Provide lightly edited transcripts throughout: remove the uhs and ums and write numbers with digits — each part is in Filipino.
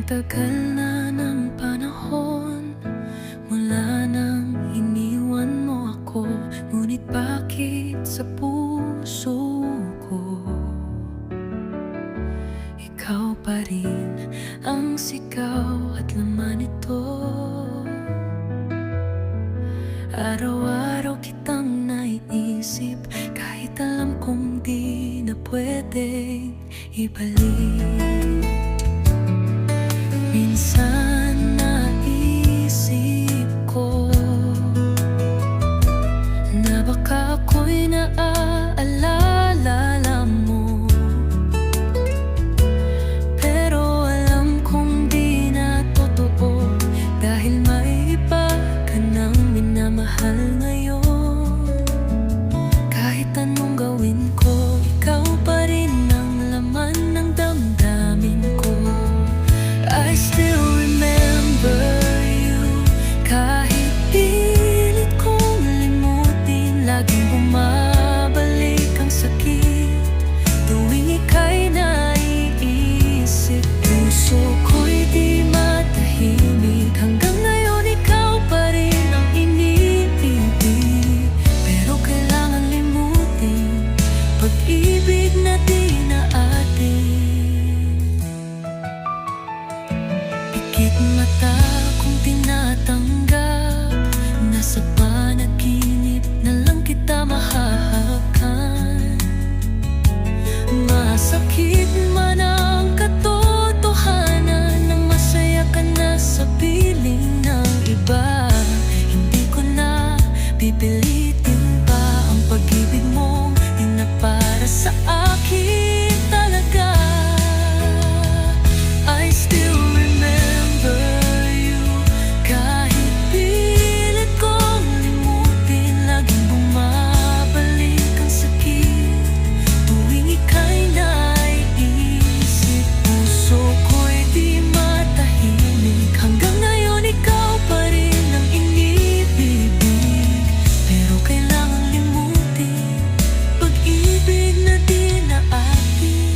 tagal na ng panahon mula nang iniwan mo ako. Ngunit bakit sa puso ko ikaw pa rin ang sigaw at laman nito? Araw-araw kitang naiisip, kahit alam kong di na pwedeng ibalik. Minsan naisip ko na baka ako'y naaalala mo, pero alam kong di na totoo, dahil may iba ka nang minamahal ngayon. Kahit anong gawin ko, ikaw pa rin ang laman ng damdamin ko. I still remember you. Kahit pilit kong limutin, laging bumabalik ang sakit tuwing ika'y naiisip. Puso ko'y di matahimik, hanggang ngayon ikaw pa rin ang iniibig. Pero kailangan limutin pag-ibig na di na atin. Pikit mata kong tinatanggap, nasa panaginip na lang kita mahahawakan. Masakit man ang katotohanan, nang masaya ka na sa piling ng iba. Hindi ko na pipilitin pa ang pag-ibig mo, di na para sa akin talaga. I still remember you. Kahit pilit kong limutin, laging bumabalik ang sakit tuwing ika'y naiisip. Puso ko'y di matahimik, hanggang ngayon ikaw pa rin ang inibibig. Pero kailangan limutin pag-ibig na di na atin.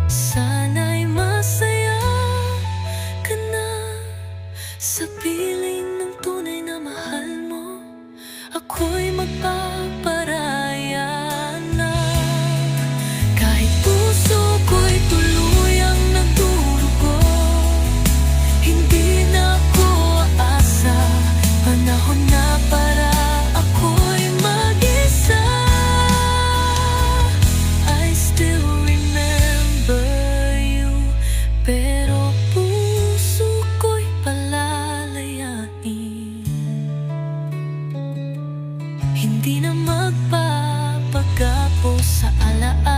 Sana'y masaya ka na sa piling ng tunay na mahal mo. Ako'y magpaparaya na, kahit puso ko'y tuluyang nagdurugo. Hindi na ako aasa, panahon na para ako'y mag-isa. I still remember you, pero puso ko'y palalayain. Hindi na magpapagapo sa alaala.